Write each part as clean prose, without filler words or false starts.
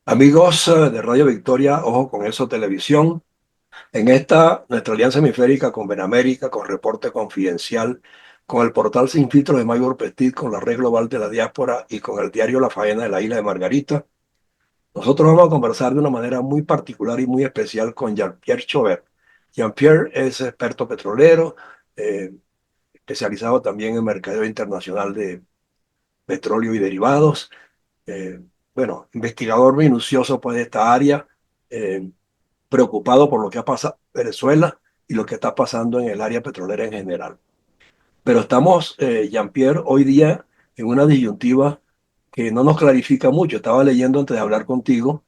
Amigos de Radio Victoria, ojo con eso, televisión. En esta, nuestra alianza hemisférica con Benamérica, con Reporte Confidencial, con el portal Sin Filtro de Mayor Petit, con la Red Global de la Diáspora y con el diario La Faena de la Isla de Margarita, nosotros vamos a conversar de una manera muy particular y muy especial con Jean-Pierre Chauvert. Jean-Pierre es experto petrolero, especializado también en mercadeo internacional de petróleo y derivados. eh, bueno, investigador minucioso pues, de esta área. eh, Preocupado por lo que ha pasado en Venezuela y lo que está pasando en el área petrolera en general. Pero estamos, Jean-Pierre, hoy día en una disyuntiva que no nos clarifica mucho. Estaba leyendo antes de hablar contigo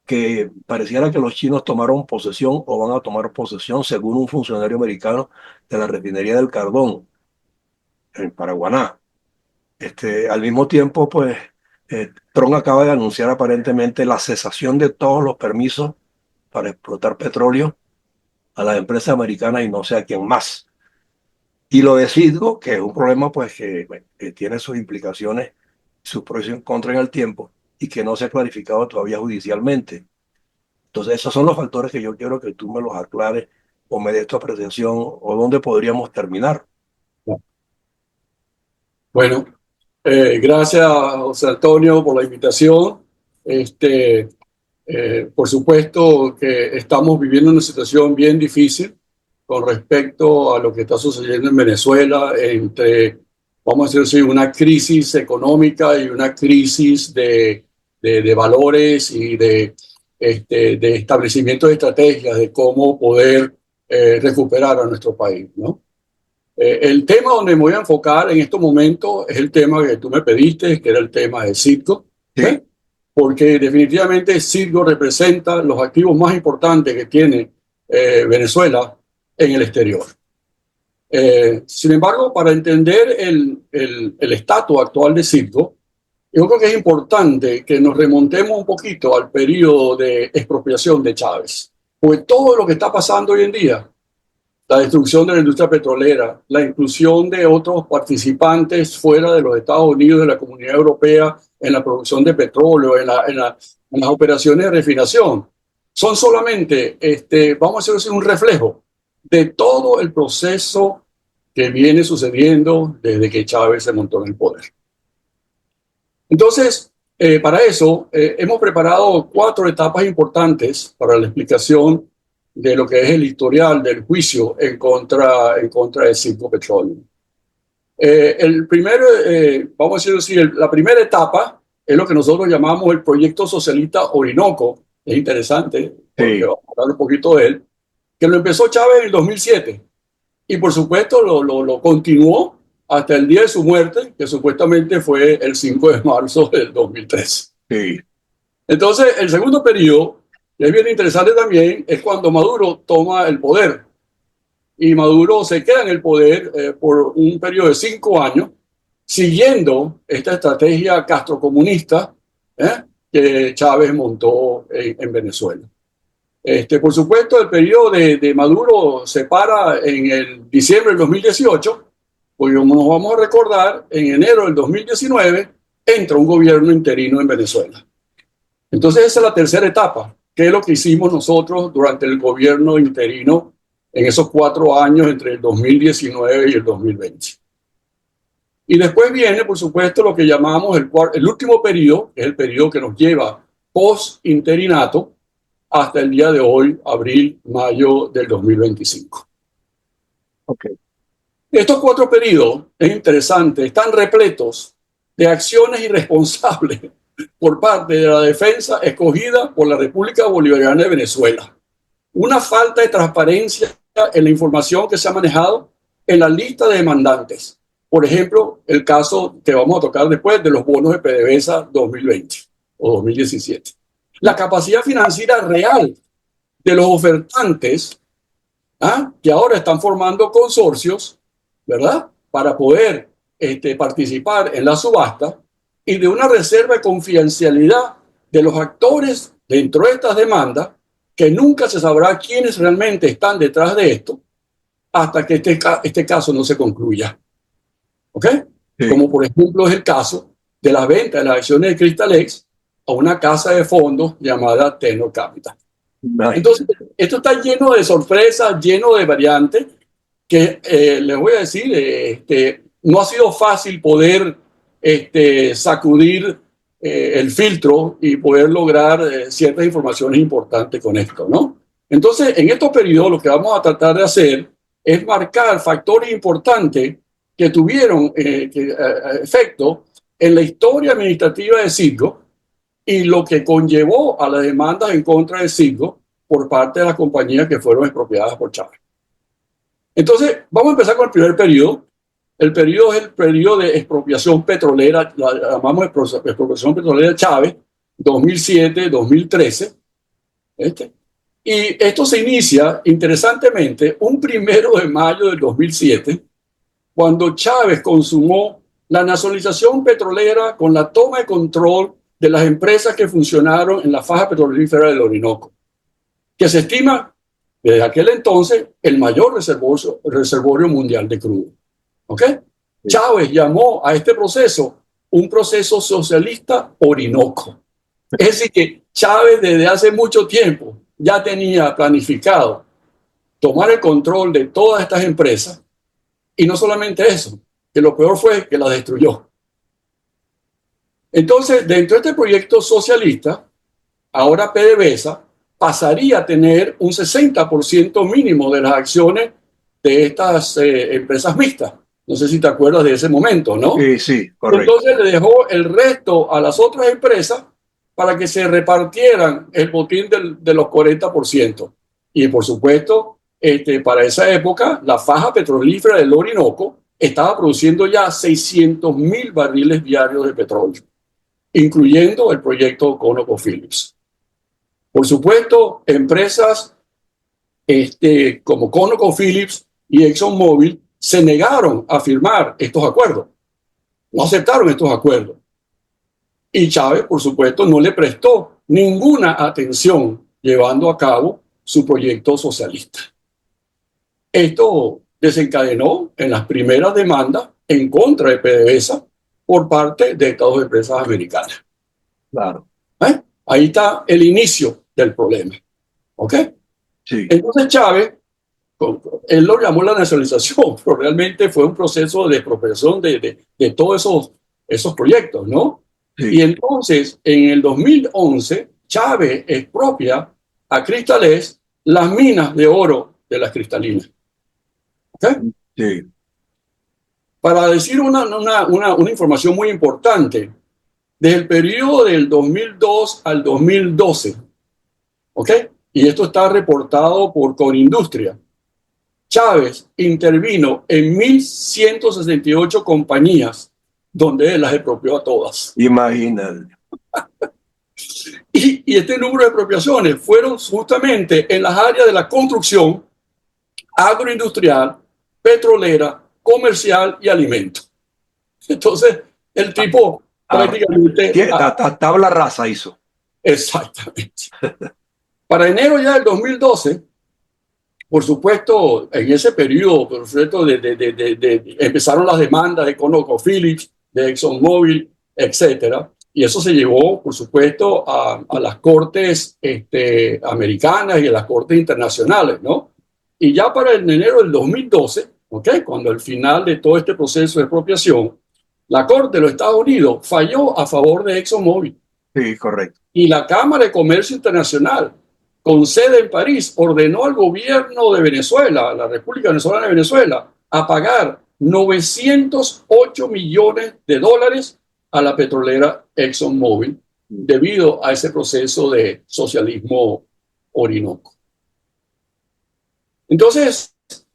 que pareciera que los chinos tomaron posesión o van a tomar posesión, según un funcionario americano, de la refinería del Carbón en Paraguaná. Al mismo tiempo, pues, Trump acaba de anunciar aparentemente la cesación de todos los permisos para explotar petróleo a las empresas americanas y no sé a quién más. Y lo de Citgo, que es un problema pues que, bueno, que tiene sus implicaciones, sus pros y sus contras en el tiempo y que no se ha clarificado todavía judicialmente. Entonces esos son los factores que yo quiero que tú me los aclares o me des tu apreciación o dónde podríamos terminar. Bueno, gracias, José Antonio, por la invitación. Este, por supuesto que estamos viviendo una situación bien difícil con respecto a lo que está sucediendo en Venezuela, vamos a decir así, una crisis económica y una crisis de valores y de establecimiento de estrategias de cómo poder recuperar a nuestro país, ¿no? El tema donde me voy a enfocar en estos momentos es el tema que tú me pediste, que era el tema de Citgo, Sí, ¿eh? Porque definitivamente Citgo representa los activos más importantes que tiene Venezuela en el exterior. Sin embargo, para entender el estatus actual de Citgo, yo creo que es importante que nos remontemos un poquito al periodo de expropiación de Chávez. Pues todo lo que está pasando hoy en día, la destrucción de la industria petrolera, la inclusión de otros participantes fuera de los Estados Unidos, de la Comunidad Europea, en la producción de petróleo, en las operaciones de refinación, son solamente, vamos a decir, un reflejo de todo el proceso que viene sucediendo desde que Chávez se montó en el poder. Entonces, para eso, hemos preparado 4 etapas importantes para la explicación de lo que es el historial del juicio en contra de Citgo Petroleum. El primero, vamos a decirlo así, la primera etapa es lo que nosotros llamamos el proyecto socialista Orinoco. Es interesante porque sí, vamos a hablar un poquito de él, que lo empezó Chávez en el 2007 y por supuesto lo continuó hasta el día de su muerte, que supuestamente fue el 5 de marzo del 2013. sí, Entonces, el segundo periodo, que es bien interesante también, es cuando Maduro toma el poder. Y Maduro se queda en el poder por un periodo de 5 años, siguiendo esta estrategia castrocomunista ¿eh? que Chávez montó en Venezuela. Por supuesto, el periodo de Maduro se para en el diciembre del 2018, porque como nos vamos a recordar, en enero del 2019 entra un gobierno interino en Venezuela. Entonces esa es la tercera etapa, que es lo que hicimos nosotros durante el gobierno interino en esos 4 años entre el 2019 y el 2020. Y después viene, por supuesto, lo que llamamos el último periodo, que es el periodo que nos lleva post-interinato hasta el día de hoy, abril, mayo del 2025. ok, Estos 4 periodos, es interesante, están repletos de acciones irresponsables por parte de la defensa escogida por la República Bolivariana de Venezuela. Una falta de transparencia en la información que se ha manejado en la lista de demandantes. Por ejemplo, el caso que vamos a tocar después de los bonos de PDVSA 2020 o 2017. La capacidad financiera real de los ofertantes que ahora están formando consorcios, ¿verdad? Para poder participar en la subasta y de una reserva de confidencialidad de los actores dentro de estas demandas, que nunca se sabrá quiénes realmente están detrás de esto hasta que este caso no se concluya. ¿Ok? sí, Como por ejemplo es el caso de la venta de las acciones de Cristalex a una casa de fondos llamada Tenor Capital. Entonces, Imagínate. esto está lleno de sorpresas, lleno de variantes, que les voy a decir, no ha sido fácil poder sacudir el filtro y poder lograr ciertas informaciones importantes con esto, ¿no? Entonces, en estos periodos lo que vamos a tratar de hacer es marcar factores importantes que tuvieron efecto en la historia administrativa de Citgo y lo que conllevó a las demandas en contra de Citgo por parte de las compañías que fueron expropiadas por Chávez. Entonces, vamos a empezar con el primer periodo. El periodo es el periodo de expropiación petrolera, la llamamos expropiación petrolera Chávez, 2007-2013. Y esto se inicia, interesantemente, un 1 de mayo del 2007, cuando Chávez consumó la nacionalización petrolera con la toma de control de las empresas que funcionaron en la faja petrolífera del Orinoco, que se estima desde aquel entonces el mayor reservorio mundial de crudo. ¿Ok? Sí. Chávez llamó a este proceso un proceso socialista Orinoco. Es decir, que Chávez desde hace mucho tiempo ya tenía planificado tomar el control de todas estas empresas y no solamente eso, que lo peor fue que las destruyó. Entonces, dentro de este proyecto socialista, ahora PDVSA pasaría a tener un 60% mínimo de las acciones de estas empresas mixtas. No sé si te acuerdas de ese momento, ¿no? Sí, sí, correcto. Entonces le dejó el resto a las otras empresas para que se repartieran el botín de los 40%. Y por supuesto, para esa época, la faja petrolífera del Orinoco estaba produciendo ya 600,000 barriles diarios de petróleo, incluyendo el proyecto ConocoPhillips. Por supuesto, empresas como ConocoPhillips y ExxonMobil se negaron a firmar estos acuerdos. No aceptaron estos acuerdos. Y Chávez, por supuesto, no le prestó ninguna atención llevando a cabo su proyecto socialista. Esto desencadenó en las primeras demandas en contra de PDVSA por parte de estas dos empresas americanas. Claro. Ahí está el inicio del problema. ¿Ok? Sí. Entonces Chávez, él lo llamó la nacionalización, pero realmente fue un proceso de expropiación de todos esos proyectos, ¿no? Sí. Y entonces, en el 2011, Chávez expropia a Cristales las minas de oro de las cristalinas. ¿Ok? Sí. Para decir una información muy importante, desde el periodo del 2002 al 2012, ¿ok? Y esto está reportado por Conindustria. Chávez intervino en 1.168 compañías donde él las expropió a todas. Imagínate. Y este número de expropiaciones fueron justamente en las áreas de la construcción, agroindustrial, petrolera, comercial y alimentos. Entonces, el tipo prácticamente... Tabla rasa hizo. Exactamente. Para enero ya del 2012, por supuesto, en ese periodo, por supuesto, empezaron las demandas de ConocoPhillips, de ExxonMobil, etcétera. Y eso se llevó, por supuesto, a las cortes americanas y a las cortes internacionales, ¿no? Y ya para el enero del 2012, ¿okay? Cuando al final de todo este proceso de expropiación, la Corte de los Estados Unidos falló a favor de ExxonMobil. Sí, correcto. Y la Cámara de Comercio Internacional, con sede en París, ordenó al gobierno de Venezuela, la República Venezolana de Venezuela, a pagar 908 millones de dólares a la petrolera ExxonMobil debido a ese proceso de socialismo Orinoco. Entonces,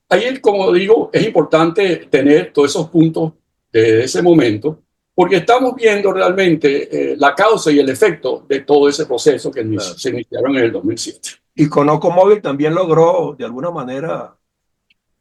ahí, como digo, es importante tener todos esos puntos de ese momento, porque estamos viendo realmente la causa y el efecto de todo ese proceso que se iniciaron en el 2007. Y ConocoMobil también logró, de alguna manera...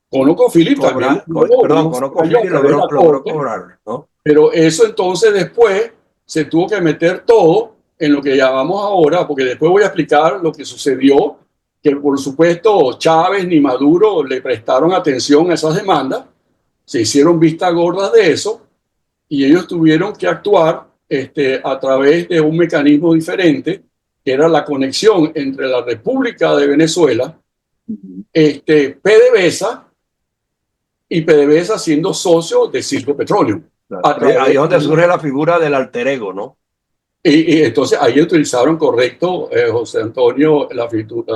ConocoPhillips también. ConocoPhillips logró cobrar, ¿no? Pero eso entonces después se tuvo que meter todo en lo que llamamos ahora, porque después voy a explicar lo que sucedió, que por supuesto Chávez ni Maduro le prestaron atención a esas demandas, se hicieron vistas gordas de eso, y ellos tuvieron que actuar a través de un mecanismo diferente, que era la conexión entre la República de Venezuela, PDVSA, y PDVSA siendo socio de Circo Petroleum. A Ahí es través donde de, surge la figura del alter ego, ¿no? y entonces ahí utilizaron correcto, José Antonio, la figura del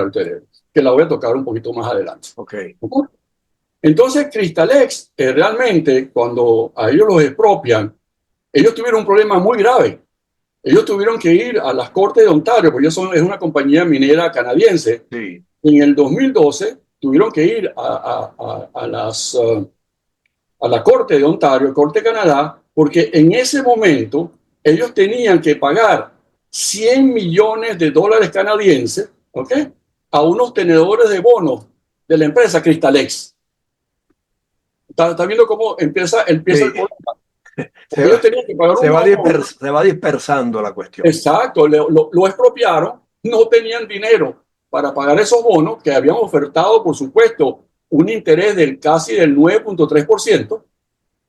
alter ego, que la voy a tocar un poquito más adelante. Ok. Entonces, Cristalex, realmente, cuando a ellos los expropian, ellos tuvieron un problema muy grave. Ellos tuvieron que ir a las Cortes de Ontario, porque es una compañía minera canadiense. Sí. En el 2012 tuvieron que ir a la Corte de Ontario, Corte de Canadá, porque en ese momento ellos tenían que pagar 100 millones de dólares canadienses, ¿ok? A unos tenedores de bonos de la empresa Cristalex. ¿Está viendo cómo empieza el Sí. problema? Se Porque ellos va, tenían que pagar unos bonos. se va dispersando la cuestión. Exacto, lo expropiaron, no tenían dinero para pagar esos bonos que habían ofertado, por supuesto, un interés del casi del 9.3%.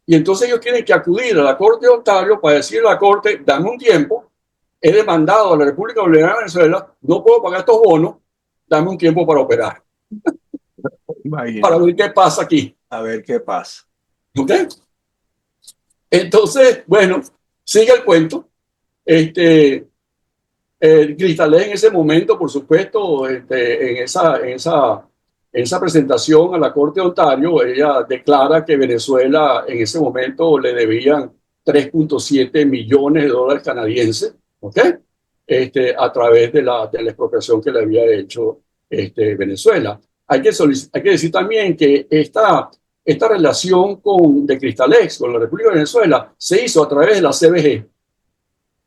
Y entonces ellos tienen que acudir a la Corte de Ontario para decirle a la Corte, dame un tiempo, he demandado a la República Bolivariana de Venezuela, no puedo pagar estos bonos, dame un tiempo para operar, para Imagínate. ver qué pasa aquí. A ver qué pasa. ¿Ok? Entonces, bueno, sigue el cuento. Este, Cristalex en ese momento, por supuesto, en esa presentación a la Corte de Ontario, ella declara que Venezuela en ese momento le debían 3.7 millones de dólares canadienses, ¿ok? A través de la expropiación que le había hecho Venezuela. Hay que decir también que esta relación de Cristalex con la República de Venezuela se hizo a través de la CBG y el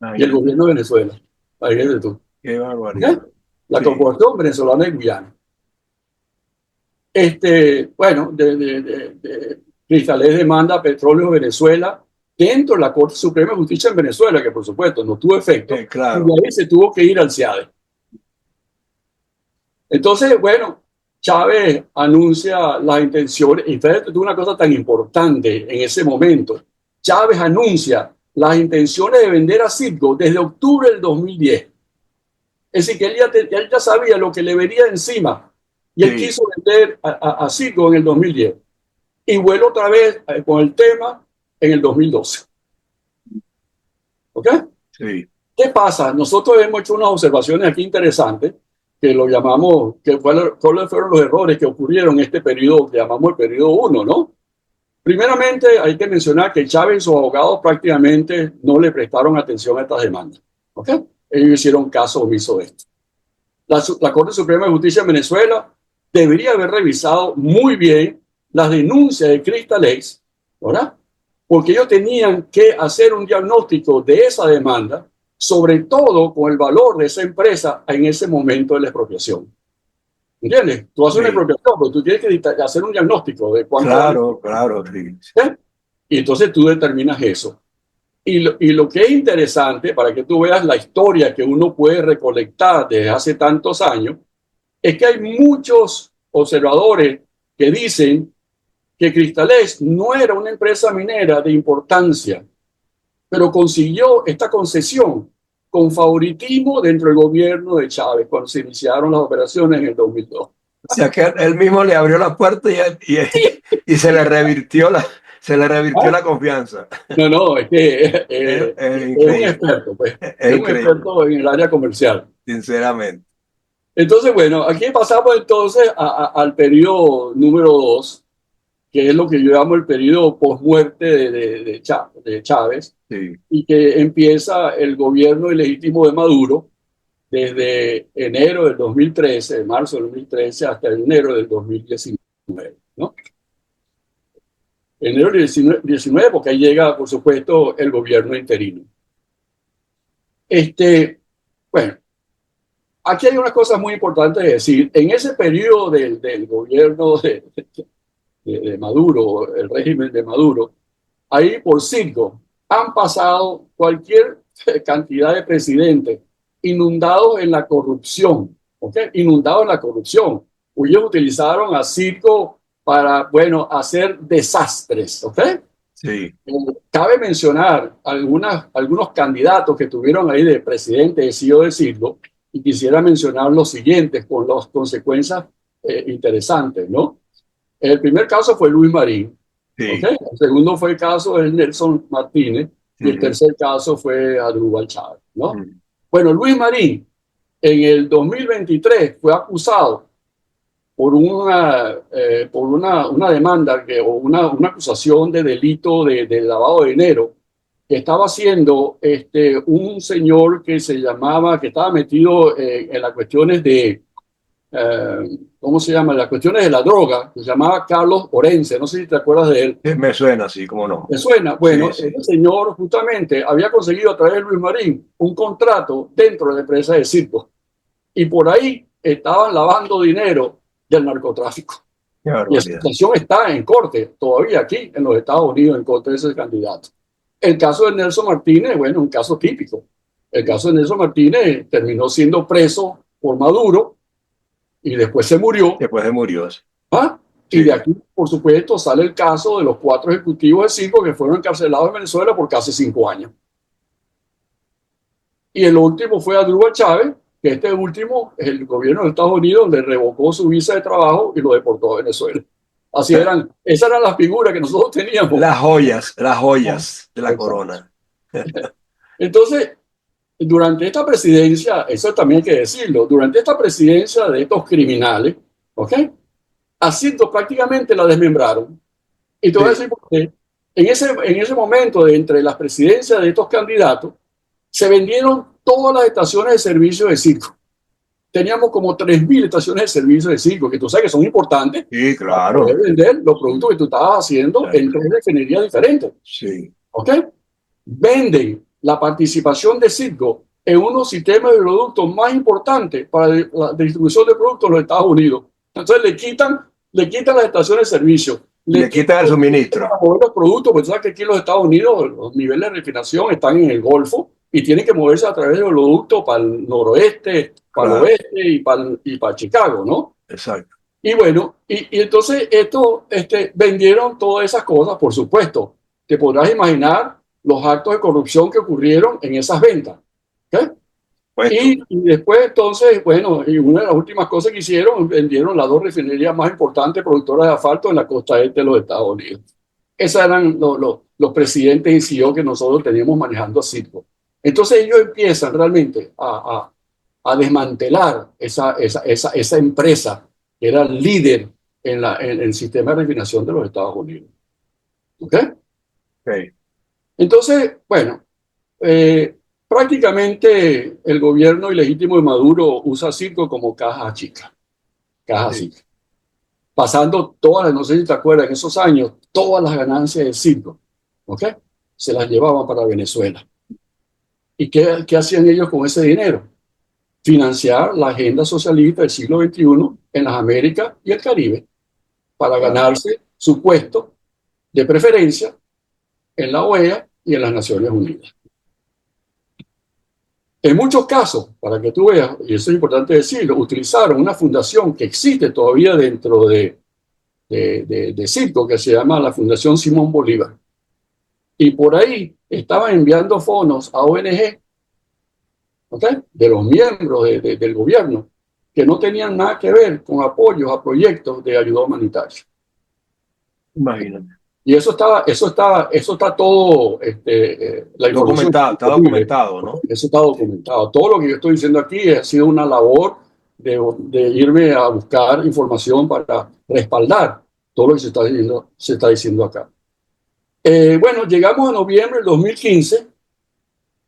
Imagínate. gobierno de Venezuela. Imagínate tú. Qué ¿Okay? barbaridad. La Sí. Corporación Venezolana de Guyana. Bueno, Cristalex demanda Petróleo Venezuela dentro de la Corte Suprema de Justicia en Venezuela, que por supuesto no tuvo efecto, y de Claro. ahí se tuvo que ir al CIADE. Entonces, bueno, Chávez anuncia las intenciones, y fíjate tú una cosa tan importante en ese momento. Chávez anuncia las intenciones de vender a Citgo desde octubre del 2010. Es decir, que él ya sabía lo que le vería encima y él Sí. quiso vender a Citgo en el 2010 y vuelve otra vez con el tema en el 2012. ¿Ok? Sí. ¿Qué pasa? Nosotros hemos hecho unas observaciones aquí interesantes que lo llamamos, cuáles fueron los errores que ocurrieron en este periodo que llamamos el periodo 1, ¿no? Primeramente, hay que mencionar que Chávez y sus abogados prácticamente no le prestaron atención a estas demandas. ¿Ok? Ellos hicieron caso omiso de esto. La Corte Suprema de Justicia de Venezuela debería haber revisado muy bien las denuncias de Cristalex, ¿verdad? Porque ellos tenían que hacer un diagnóstico de esa demanda, sobre todo con el valor de esa empresa en ese momento de la expropiación. ¿Entiendes? Tú haces una Sí. expropiación, pero tú tienes que hacer un diagnóstico de cuánto vale. Claro, claro, sí. ¿Eh? Y entonces tú determinas eso. Y lo que es interesante, para que tú veas la historia que uno puede recolectar desde hace tantos años, es que hay muchos observadores que dicen que Cristalex no era una empresa minera de importancia, pero consiguió esta concesión con favoritismo dentro del gobierno de Chávez cuando se iniciaron las operaciones en el 2002. O sea que él mismo le abrió la puerta y se le revirtió ¿Ah? la confianza. No, no, es que Es es un increíble. experto, pues, Es es un increíble, experto en el área comercial. sinceramente. Entonces, bueno, aquí pasamos entonces al periodo número 2, que es lo que yo llamo el periodo posmuerte de Chávez, Sí. y que empieza el gobierno ilegítimo de Maduro desde enero del 2013, de marzo del 2013 hasta enero del 2019, ¿no? Enero del 19, porque ahí llega, por supuesto, el gobierno interino. Bueno, aquí hay unas cosas muy importantes de decir. En ese periodo del gobierno de Maduro, el régimen de Maduro, ahí por cinco han pasado cualquier cantidad de presidentes inundados en la corrupción, ¿ok? Inundados en la corrupción. Ellos utilizaron a Circo para, bueno, hacer desastres, ¿ok? Sí, Cabe mencionar algunos candidatos que tuvieron ahí de presidente, de CEO de Circo, y quisiera mencionar los siguientes con las consecuencias interesantes, ¿no? El primer caso fue Luis Marín, ¿ok? sí. El segundo fue el caso de Nelson Martínez y el Ujú, tercer caso fue Adrúbal Chávez, ¿no? ujú. Bueno, Luis Marín en el 2023 fue acusado por una demanda o una acusación de delito de lavado de dinero que estaba haciendo un señor que se llamaba, que estaba metido en las cuestiones ¿cómo se llama? Las cuestiones de la droga, que se llamaba Carlos Orense, no sé si te acuerdas de él. Me suena así, ¿cómo no? ¿Te suena? Sí, Bueno, sí. ese señor justamente había conseguido a través de Luis Marín un contrato dentro de la empresa de circo y por ahí estaban lavando dinero del narcotráfico. Qué Y esa barbaridad. situación está en corte todavía aquí en los Estados Unidos en contra de ese candidato. El caso de Nelson Martínez, bueno, un caso típico. El caso de Nelson Martínez terminó siendo preso por Maduro y después se murió. Después se murió. ¿Ah? Y de Sí. aquí, por supuesto, sale el caso de los 4 ejecutivos de circo que fueron encarcelados en Venezuela por casi 5 años. Y el último fue Adrúbal Chávez, que este último, el gobierno de Estados Unidos le revocó su visa de trabajo y lo deportó a Venezuela. Así eran, esas eran las figuras que nosotros teníamos. Las joyas de la Exacto. corona. Entonces, durante esta presidencia, eso también hay que decirlo, durante esta presidencia de estos criminales, ¿ok? A Cito prácticamente la desmembraron. Y te voy a Sí, decir por qué. En ese momento, de entre las presidencias de estos candidatos, se vendieron todas las estaciones de servicio de circo. Teníamos como 3.000 estaciones de servicio de circo, que tú sabes que son importantes sí, para poder claro. vender los productos que tú estabas haciendo en Exacto. 3 refinerías diferentes. Sí. ¿Ok? Venden la participación de circo en unos sistemas de productos más importantes para la distribución de productos en los Estados Unidos. Entonces le quitan las estaciones de servicio, le Le quitan quitan el suministro. para mover los productos, porque tú sabes que aquí en los Estados Unidos los niveles de refinación están en el Golfo y tienen que moverse a través de los productos para el noroeste, para el Claro. oeste y para Chicago, ¿no? Exacto. Y bueno, y entonces vendieron todas esas cosas, por supuesto. Te podrás imaginar los actos de corrupción que ocurrieron en esas ventas. ¿Ok? Puesto. Y después entonces, bueno, y una de las últimas cosas que hicieron, vendieron las 2 refinerías más importantes productoras de asfalto en la costa este de los Estados Unidos. Esos eran los presidentes y CEO que nosotros teníamos manejando a Citgo. Entonces ellos empiezan realmente a desmantelar esa empresa que era líder en el sistema de refinación de los Estados Unidos. ¿Ok? Ok. Entonces, bueno, eh, prácticamente el gobierno ilegítimo de Maduro usa Circo como caja Sí. chica, pasando todas, no sé si te acuerdas, en esos años, todas las ganancias del Circo, ¿ok? Se las llevaban para Venezuela. ¿Y qué hacían ellos con ese dinero? Financiar la agenda socialista del siglo XXI en las Américas y el Caribe para Claro. ganarse su puesto de preferencia en la OEA y en las Naciones Unidas. En muchos casos, para que tú veas, y eso es importante decirlo, utilizaron una fundación que existe todavía dentro de Circo, que se llama la Fundación Simón Bolívar. Y por ahí estaban enviando fondos a ONG, ¿ok? De los miembros del gobierno, que no tenían nada que ver con apoyos a proyectos de ayuda humanitaria. Imagínate. Y eso está todo, la información está Documentado, está disponible. documentado, ¿no? Eso está documentado. Todo lo que yo estoy diciendo aquí ha sido una labor de irme a buscar información para respaldar todo lo que se está diciendo acá. Bueno, llegamos a noviembre del 2015.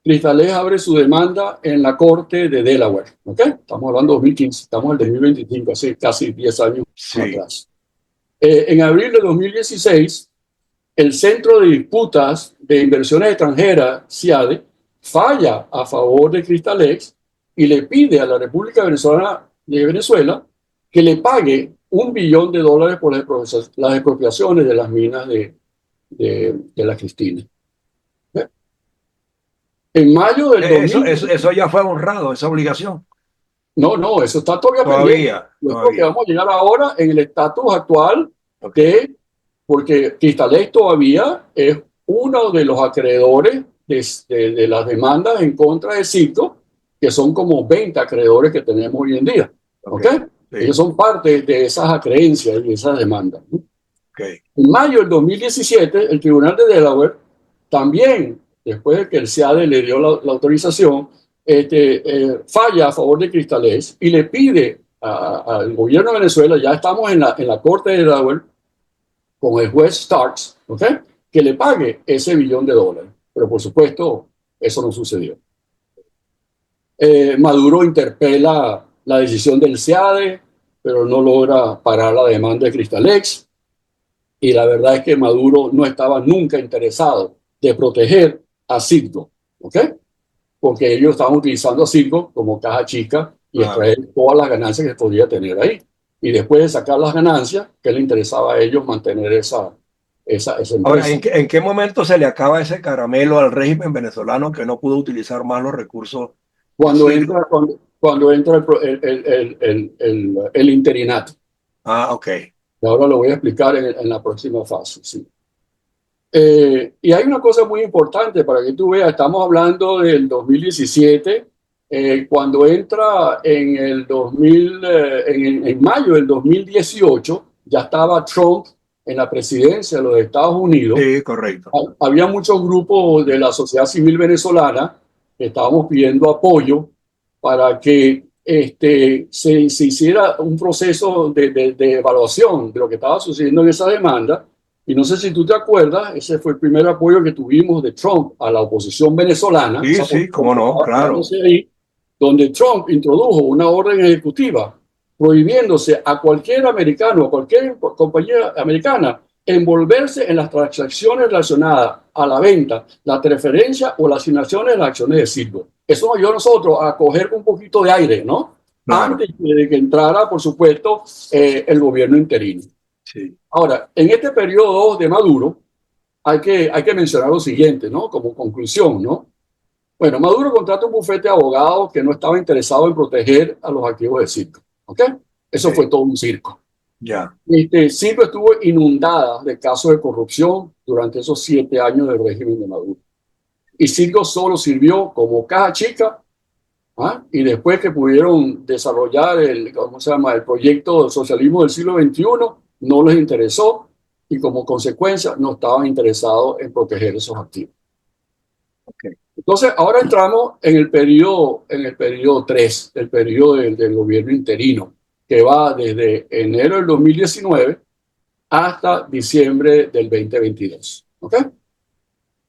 Cristales abre su demanda en la corte de Delaware. ¿Ok? Estamos hablando de 2015, estamos en el 2025, hace casi 10 años Sí. atrás. En abril de 2016, el Centro de Disputas de Inversiones Extranjeras, CIADE, falla a favor de Cristalex y le pide a la República Venezolana de Venezuela que le pague $1 billón por las expropiaciones de las minas de la Cristina. En mayo del Eso 2020, ya fue honrado, esa obligación. no, no, eso está todavía pendiente. Todavía, Yo creo que todavía. vamos a llegar ahora en el estatus actual Ok. de porque Cristalex todavía es uno de los acreedores de las demandas en contra de Citgo, que son como 20 acreedores que tenemos hoy en día. ¿Ok? Ellos Sí, son parte de esas acreencias y de esas demandas, ¿no? ok. En mayo del 2017, el Tribunal de Delaware también, después de que el SEADE le dio la autorización, falla a favor de Cristalex y le pide al gobierno de Venezuela, ya estamos en la corte de Delaware, con el juez Starks, ¿ok?, que le pague ese $1 billón. Pero por supuesto, eso no sucedió. Maduro interpela la decisión del SEADE, pero no logra parar la demanda de Cristalex. Y la verdad es que Maduro no estaba nunca interesado de proteger a Citgo, ¿ok? Porque ellos estaban utilizando a Citgo como caja chica y Claro. extraer todas las ganancias que podía tener ahí. Y después de sacar las ganancias, ¿qué le interesaba a ellos mantener esa Ahora, empresa? en qué momento se le acaba ese caramelo al régimen venezolano que no pudo utilizar más los recursos de Cuando Citgo? entra, cuando entra el interinato. Ah, ok. Y ahora lo voy a explicar en la próxima fase. Sí. Y hay una cosa muy importante para que tú veas, estamos hablando del 2017, cuando entra en el 2000, en mayo del 2018, ya estaba Trump en la presidencia de los Estados Unidos. Sí, correcto. Había muchos grupos de la sociedad civil venezolana que estábamos pidiendo apoyo para que se hiciera un proceso de evaluación de lo que estaba sucediendo en esa demanda. Y no sé si tú te acuerdas, ese fue el primer apoyo que tuvimos de Trump a la oposición venezolana, Sí, esa sí, oposición cómo que no, estaba claro. creándose ahí, donde Trump introdujo una orden ejecutiva prohibiéndose a cualquier americano, a cualquier compañía americana, envolverse en las transacciones relacionadas a la venta, la transferencia o la asignación de las acciones de Citgo. Eso nos ayudó a nosotros a coger un poquito de aire, ¿no? Claro. Antes de que entrara, por supuesto, el gobierno interino. Sí, Ahora, en este periodo de Maduro, hay que mencionar lo siguiente, ¿no? Como conclusión, ¿no? Bueno, Maduro contrata un bufete de abogados que no estaba interesado en proteger a los activos de Citgo, ¿ok? Eso fue sí, todo un circo. ya. Citgo estuvo inundada de casos de corrupción durante esos 7 años del régimen de Maduro. Y Citgo solo sirvió como caja chica, ¿ah? Y después que pudieron desarrollar ¿cómo se llama?, el proyecto del socialismo del siglo XXI, no les interesó y como consecuencia no estaban interesados en proteger esos activos. Ok. Entonces, ahora entramos en el periodo 3, el periodo del gobierno interino, que va desde enero del 2019 hasta diciembre del 2022. ¿Ok?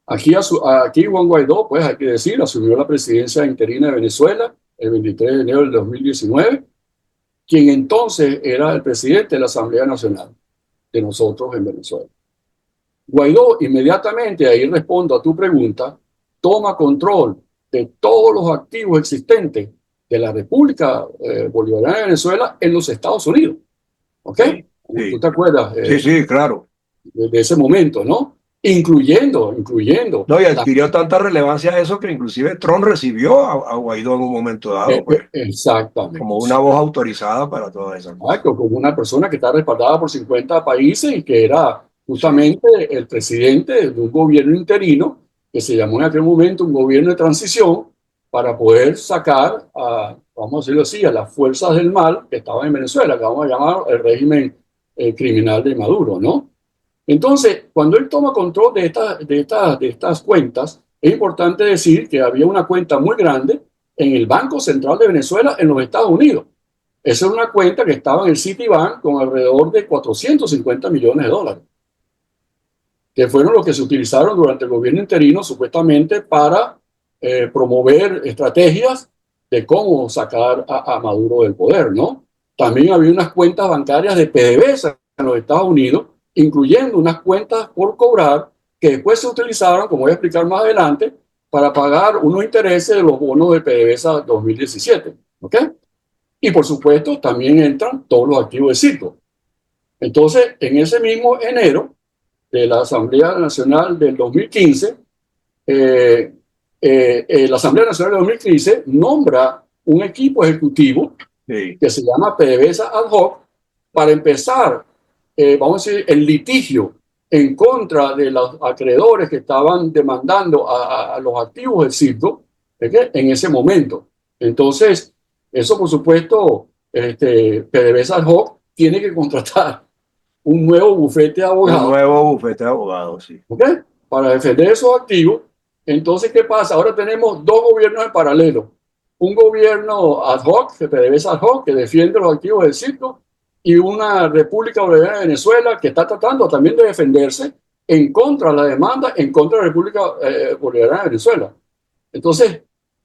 Aquí Juan Guaidó, pues hay que decir, asumió la presidencia interina de Venezuela el 23 de enero del 2019, quien entonces era el presidente de la Asamblea Nacional de nosotros en Venezuela. Guaidó inmediatamente, ahí respondo a tu pregunta, toma control de todos los activos existentes de la República Bolivariana de Venezuela en los Estados Unidos. ¿Ok? Sí, ¿Tú sí, te acuerdas sí, sí, claro. de ese momento, ¿no? Incluyendo No, y la, adquirió tanta relevancia eso que inclusive Trump recibió a Guaidó en un momento dado, pues, como exactamente. una voz autorizada para todas esas cosas. Exacto, como una persona que está respaldada por 50 países y que era Sí, justamente el presidente de un gobierno interino que se llamó en aquel momento un gobierno de transición para poder sacar a, vamos a decirlo así, a las fuerzas del mal que estaban en Venezuela, que vamos a llamar el régimen criminal de Maduro, ¿no? Entonces, cuando él toma control de estas cuentas, es importante decir que había una cuenta muy grande en el Banco Central de Venezuela en los Estados Unidos. Esa es una cuenta que estaba en el Citibank con alrededor de $450 millones, que fueron los que se utilizaron durante el gobierno interino supuestamente para promover estrategias de cómo sacar a Maduro del poder, ¿no? También había unas cuentas bancarias de PDVSA en los Estados Unidos, incluyendo unas cuentas por cobrar que después se utilizaron, como voy a explicar más adelante, para pagar unos intereses de los bonos de PDVSA 2017, ¿ok? Y por supuesto también entran todos los activos de Citgo. Entonces, en ese mismo enero de la Asamblea Nacional del 2015, la Asamblea Nacional del 2015 nombra un equipo ejecutivo sí, que se llama PDVSA Ad Hoc para empezar, vamos a decir, el litigio en contra de los acreedores que estaban demandando a los activos del circo, ¿ok? En ese momento. Entonces, eso por supuesto, PDVSA ad hoc tiene que contratar un nuevo bufete de Un abogados, nuevo bufete de abogados, sí. ¿ok? Para defender esos activos. Entonces, ¿qué pasa? Ahora tenemos dos gobiernos en paralelo. Un gobierno ad hoc, que PDVSA ad hoc, que defiende los activos del circo, y una República Bolivariana de Venezuela que está tratando también de defenderse en contra de la demanda, en contra de la República Bolivariana de Venezuela. Entonces,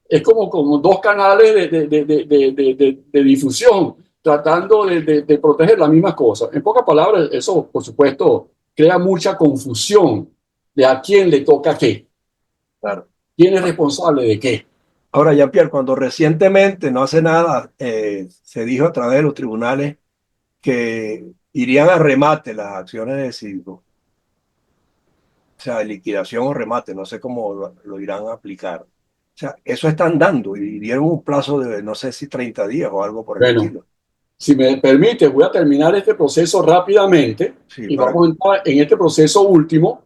es como dos canales de difusión tratando de proteger la misma cosa. En pocas palabras, eso, por supuesto, crea mucha confusión de a quién le toca qué, Claro. quién es responsable de qué. Ahora, Jean-Pierre, cuando recientemente, no hace nada, se dijo a través de los tribunales que irían a remate las acciones de Citgo, o sea, liquidación o remate, no sé cómo lo irán a aplicar. O sea, eso están dando y dieron un plazo de, no sé si 30 días o algo por el Bueno, estilo. si me permite, voy a terminar este proceso rápidamente Sí, y vamos a entrar en este proceso último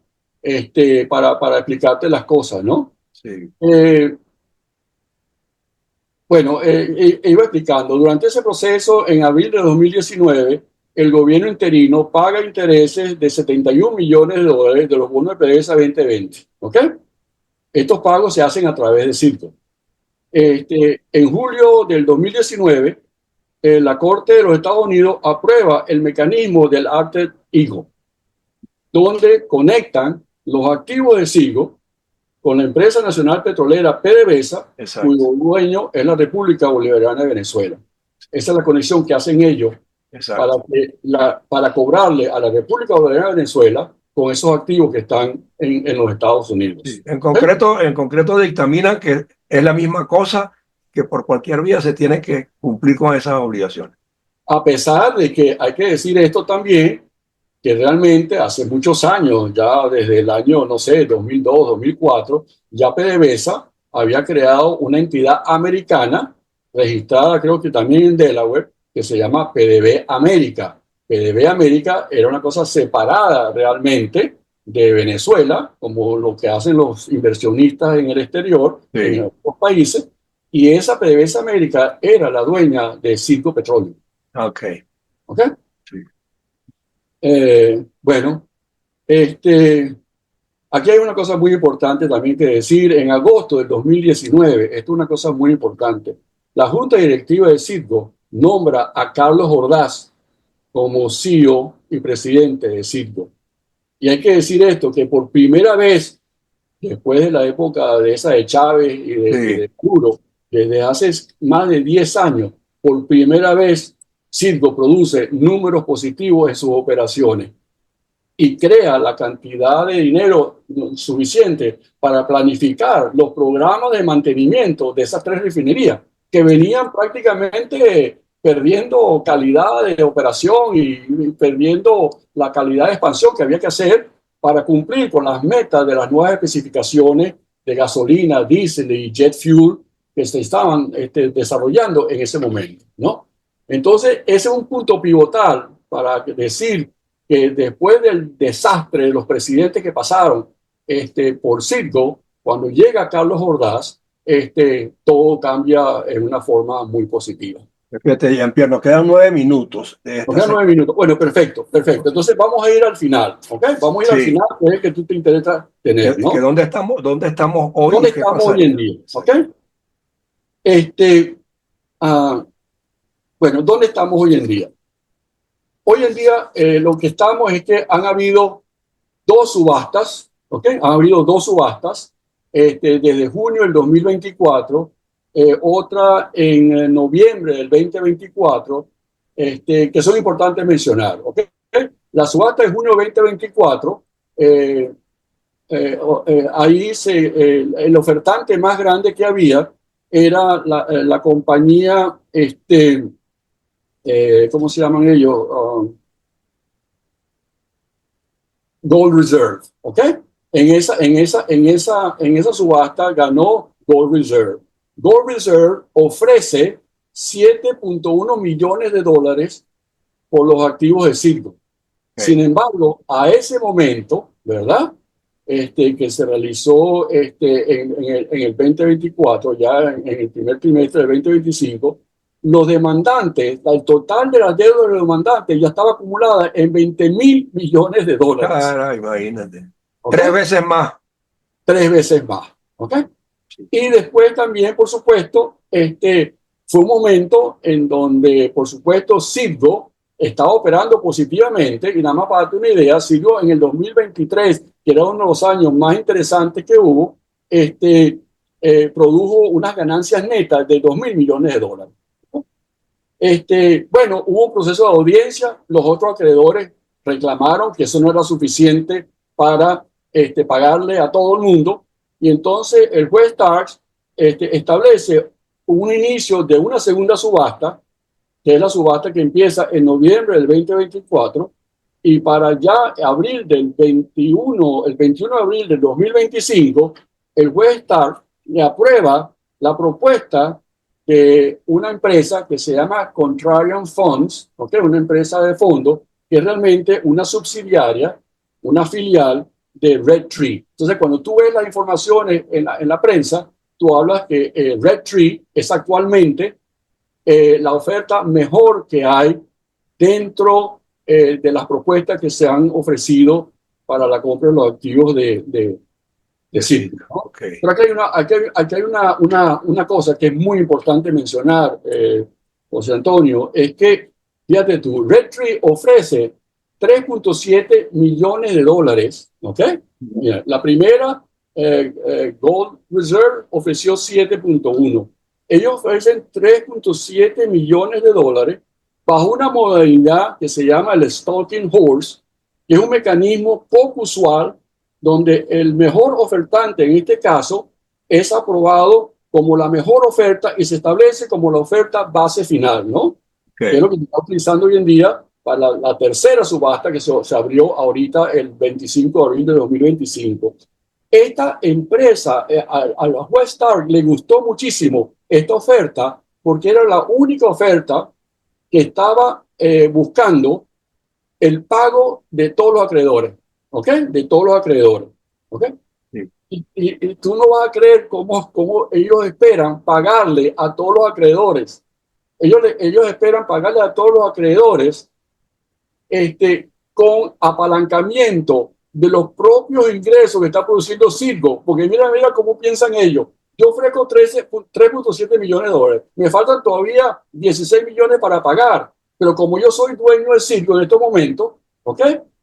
para explicarte las cosas, ¿no? sí, Eh, Bueno, iba explicando, durante ese proceso, en abril de 2019, el gobierno interino paga intereses de 71 millones de dólares de los bonos de PDVSA 2020. ¿Ok? Estos pagos se hacen a través de Citgo. En julio del 2019, la Corte de los Estados Unidos aprueba el mecanismo del Acted Eagle, donde conectan los activos de Citgo con la empresa nacional petrolera PDVSA, exacto, cuyo dueño es la República Bolivariana de Venezuela. Esa es la conexión que hacen ellos exacto. para cobrarle a la República Bolivariana de Venezuela con esos activos que están en los Estados Sí. Unidos. ¿Ok? En concreto dictaminan que es la misma cosa, que por cualquier vía se tiene que cumplir con esas obligaciones. A pesar de que hay que decir esto también, que realmente hace muchos años, ya desde el año, no sé, 2002, 2004, ya PDVSA había creado una entidad americana, registrada creo que también en Delaware, que se llama PDV América. PDV América era una cosa separada realmente de Venezuela, como lo que hacen los inversionistas en el exterior, en Sí, otros países, y esa PDVSA América era la dueña de Circo Petróleo. ok. ¿Ok? Sí. Bueno, aquí hay una cosa muy importante también que decir. En agosto del 2019, esto es una cosa muy importante, la Junta Directiva de Citgo nombra a Carlos Ordaz como CEO y presidente de Citgo. Y hay que decir esto, que por primera vez, después de la época de esa de Chávez y Sí. de Maduro, desde hace más de 10 años, por primera vez, Citgo produce números positivos en sus operaciones y crea la cantidad de dinero suficiente para planificar los programas de mantenimiento de esas tres refinerías que venían prácticamente perdiendo calidad de operación y perdiendo la calidad de expansión que había que hacer para cumplir con las metas de las nuevas especificaciones de gasolina, diésel y jet fuel que se estaban desarrollando en ese momento, ¿no? Entonces, ese es un punto pivotal para decir que después del desastre de los presidentes que pasaron por Citgo, cuando llega Carlos Ordaz, todo cambia en una forma muy positiva. Fíjate, Jean-Pierre, nos quedan 9 minutos de Nos esta quedan 9 minutos. Bueno, perfecto, perfecto. Entonces vamos a ir al final, ¿ok? Vamos a ir al Sí, final, que es el que tú te interesa tener, que ¿no? dónde estamos hoy ¿Dónde y qué estamos hoy en pasaría. día? Sí. ¿Ok? Este, ah, bueno, ¿dónde estamos hoy en día? Hoy en día lo que estamos es que han habido dos subastas, ¿ok? Han habido dos subastas desde junio del 2024, otra en noviembre del 2024, que son importantes mencionar, ¿ok? La subasta de junio 2024, ahí el ofertante más grande que había era la compañía, ¿cómo se llaman ellos? Gold Reserve, ¿ok? En esa subasta ganó Gold Reserve. Gold Reserve ofrece 7.1 millones de dólares por los activos de Citgo. Sin embargo, a ese momento, ¿verdad? Que se realizó en el 2024, ya en el primer trimestre del 2025, los demandantes, el total de las deudas de los demandantes ya estaba acumulada en 20.000 millones de dólares. Cara, imagínate. ¿Ok? 3 veces más. 3 veces más. ¿Ok? Sí. Y después también, por supuesto, fue un momento en donde, por supuesto, Citgo estaba operando positivamente. Y nada más para darte una idea, Citgo en el 2023, que era uno de los años más interesantes que hubo, produjo unas ganancias netas de 2.000 millones de dólares. Bueno, hubo un proceso de audiencia, los otros acreedores reclamaron que eso no era suficiente para pagarle a todo el mundo, y entonces el juez Starks establece un inicio de una segunda subasta, que es la subasta que empieza en noviembre del 2024, y para ya abril del 21, el 21 de abril del 2025, el juez Starks le aprueba la propuesta de una empresa que se llama Contrarian Funds, ¿okay? Una empresa de fondo que es realmente una subsidiaria, una filial de Red Tree. Entonces, cuando tú ves las informaciones en la prensa, tú hablas que Red Tree es actualmente la oferta mejor que hay dentro de las propuestas que se han ofrecido para la compra de los activos de Sí. Citi, ¿no? Ok. Pero aquí hay una cosa que es muy importante mencionar, José Antonio, es que, fíjate tú, Red Tree ofrece 3.7 millones de dólares, ¿ok? Mira, la primera, Gold Reserve, ofreció 7.1. Ellos ofrecen 3.7 millones de dólares bajo una modalidad que se llama el Stalking Horse, que es un mecanismo poco usual donde el mejor ofertante, en este caso, es aprobado como la mejor oferta y se establece como la oferta base final, ¿no? Que es lo Ok. que se está utilizando hoy en día para la tercera subasta que se abrió ahorita el 25 de abril de 2025. Esta empresa, a la West Stark le gustó muchísimo esta oferta porque era la única oferta que estaba buscando el pago de todos los acreedores, ¿ok? De todos los acreedores, ¿ok? Sí. Y tú no vas a creer cómo ellos esperan pagarle a todos los acreedores. Ellos esperan pagarle a todos los acreedores con apalancamiento de los propios ingresos que está produciendo Citgo, porque mira cómo piensan ellos. Yo ofrezco 3.7 millones de dólares, me faltan todavía 16 millones para pagar, pero como yo soy dueño de Citgo en estos momentos, ¿ok?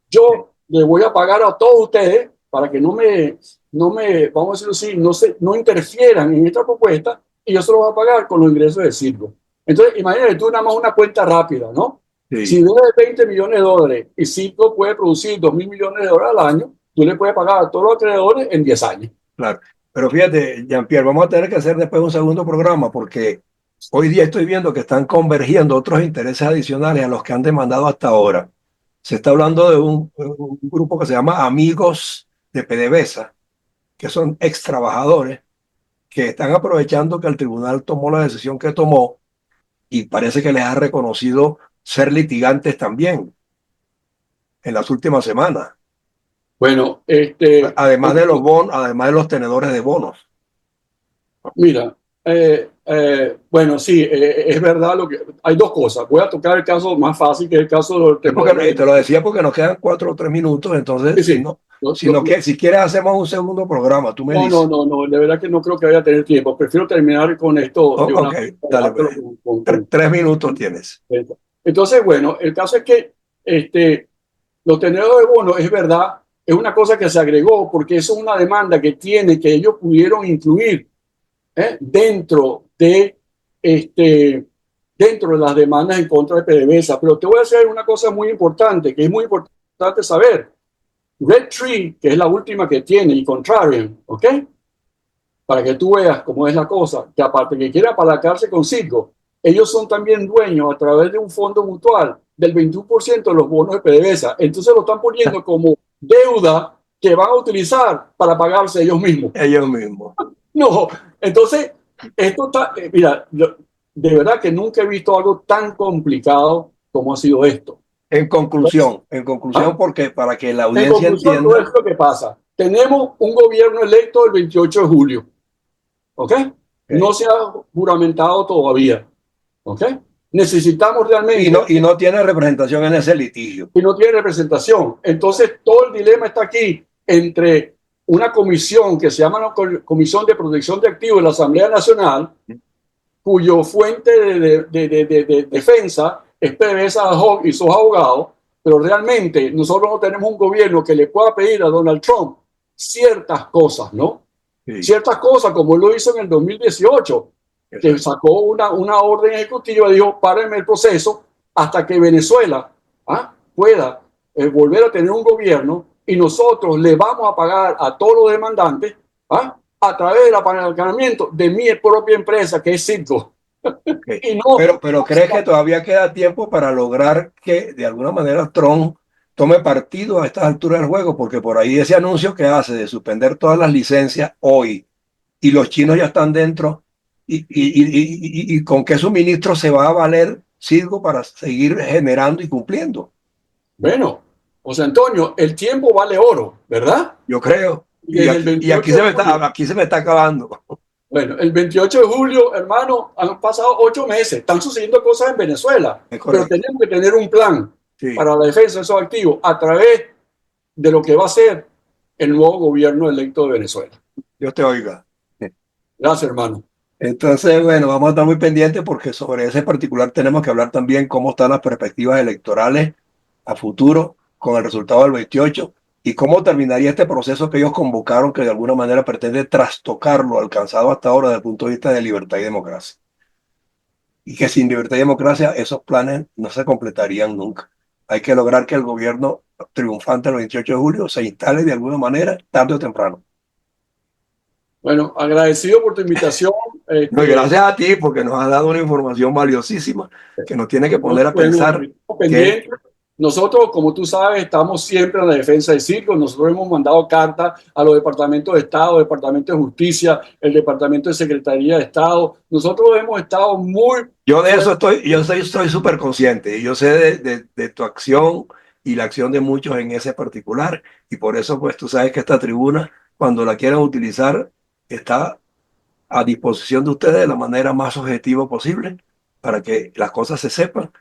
Yo le voy a pagar a todos ustedes para que vamos a decirlo así, no interfieran en esta propuesta, y yo se lo voy a pagar con los ingresos de Citgo. Entonces, imagínate tú nada más una cuenta rápida, ¿no? Si Sí. debes 20 millones de dólares y Citgo puede producir 2.000 millones de dólares al año, tú le puedes pagar a todos los acreedores en 10 años. Claro. Pero fíjate, Jean-Pierre, vamos a tener que hacer después un segundo programa porque hoy día estoy viendo que están convergiendo otros intereses adicionales a los que han demandado hasta ahora. Se está hablando de un grupo que se llama Amigos de PDVSA, que son ex trabajadores que están aprovechando que el tribunal tomó la decisión que tomó y parece que les ha reconocido ser litigantes también en las últimas semanas, Bueno, además de los bonos, además de los tenedores de bonos. mira, bueno, sí, es verdad lo que hay dos cosas. Voy a tocar el caso más fácil, que es el caso de los Es porque, tenedores. te lo decía porque nos quedan 4 o 3 minutos, Sí, entonces si sí. no, si quieres hacemos un segundo programa, tú me No, no, dices. no, no, de verdad que no creo que vaya a tener tiempo. Prefiero terminar con esto de una Ok, vez para dale dártelo pues. 3 minutos tienes. entonces, bueno, el caso es que los tenedores de bonos, es verdad, es una cosa que se agregó porque eso es una demanda que ellos pudieron incluir dentro dentro de las demandas en contra de PDVSA. Pero te voy a decir una cosa muy importante, que es muy importante saber. Red Tree, que es la última que tiene, y Contrarian, ¿ok? Para que tú veas cómo es la cosa, que aparte que quiere apalancarse con Citgo, ellos son también dueños a través de un fondo mutual del 21% de los bonos de PDVSA. Entonces lo están poniendo como deuda que van a utilizar para pagarse ellos mismos. Ellos mismos. No, entonces, esto está, mira, de verdad que nunca he visto algo tan complicado como ha sido esto. en conclusión, ¿Ah? porque para que la En audiencia conclusión, todo entienda, esto que pasa. Tenemos un gobierno electo el 28 de julio. ¿Ok? No ok, se ha juramentado todavía. ¿Ok? Necesitamos realmente y no tiene representación en ese litigio. y no tiene representación. Entonces, todo el dilema está aquí entre una comisión que se llama la Comisión de Protección de Activos de la Asamblea Nacional, cuyo fuente de defensa es PDVSA ad hoc y sus abogados, pero realmente nosotros no tenemos un gobierno que le pueda pedir a Donald Trump ciertas cosas, ¿no? Sí, Ciertas cosas, como él lo hizo en el 2018, que exacto. sacó una orden ejecutiva y dijo, párenme el proceso hasta que Venezuela pueda volver a tener un gobierno y nosotros le vamos a pagar a todos los demandantes a través del apalancamiento de mi propia empresa, que es Citgo. Ok. Y no, Pero ¿crees que todavía queda tiempo para lograr que de alguna manera Trump tome partido a estas alturas del juego? Porque por ahí ese anuncio que hace de suspender todas las licencias hoy y los chinos ya están dentro y con qué suministro se va a valer Cirgo para seguir generando y cumpliendo. bueno, José Antonio, el tiempo vale oro, ¿verdad? Yo creo. Y desde el Y 28 de julio, aquí se me está acabando. bueno, el 28 de julio, hermano, han pasado 8 meses, están sucediendo cosas en Venezuela, Es pero correcto. tenemos que tener un plan Sí, para la defensa de esos activos a través de lo que va a ser el nuevo gobierno electo de Venezuela. Dios te oiga. Gracias, hermano. Entonces, bueno, vamos a estar muy pendientes porque sobre ese particular tenemos que hablar también cómo están las perspectivas electorales a futuro con el resultado del 28 y cómo terminaría este proceso que ellos convocaron que de alguna manera pretende trastocar lo alcanzado hasta ahora desde el punto de vista de libertad y democracia. Y que sin libertad y democracia esos planes no se completarían nunca. Hay que lograr que el gobierno triunfante el 28 de julio se instale de alguna manera tarde o temprano. Bueno, agradecido por tu invitación. No, y gracias a ti porque nos has dado una información valiosísima que nos tiene que poner a Bueno, pensar estamos que pendientes. Nosotros, como tú sabes, estamos siempre en la defensa del circo. Nosotros hemos mandado cartas a los departamentos de Estado, Departamento de Justicia, el Departamento de Secretaría de Estado. Nosotros hemos estado muy yo de eso fuertes. estoy, estoy súper consciente y yo sé de tu acción y la acción de muchos en ese particular y por eso pues tú sabes que esta tribuna cuando la quieran utilizar está a disposición de ustedes de la manera más objetiva posible para que las cosas se sepan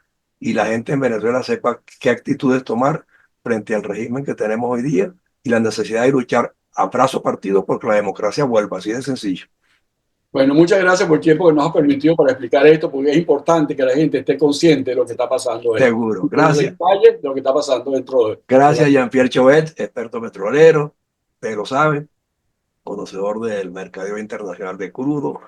y la gente en Venezuela sepa qué actitudes tomar frente al régimen que tenemos hoy día y la necesidad de luchar a brazo partido porque la democracia vuelva, así de sencillo. Bueno, muchas gracias por el tiempo que nos ha permitido para explicar esto, porque es importante que la gente esté consciente de lo que está pasando Seguro. y los Gracias. detalles de lo que está pasando dentro de la... Gracias, Jean-Pierre Chauvet, experto petrolero, usted lo sabe, conocedor del mercadeo internacional de crudo.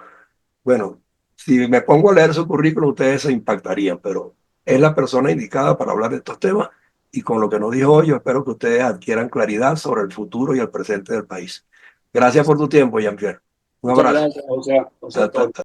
Bueno, si me pongo a leer su currículum, ustedes se impactarían, pero es la persona indicada para hablar de estos temas y con lo que nos dijo hoy, yo espero que ustedes adquieran claridad sobre el futuro y el presente del país. Gracias por tu tiempo, Jean-Pierre. Un Muchas abrazo. gracias, José Hasta, Antonio.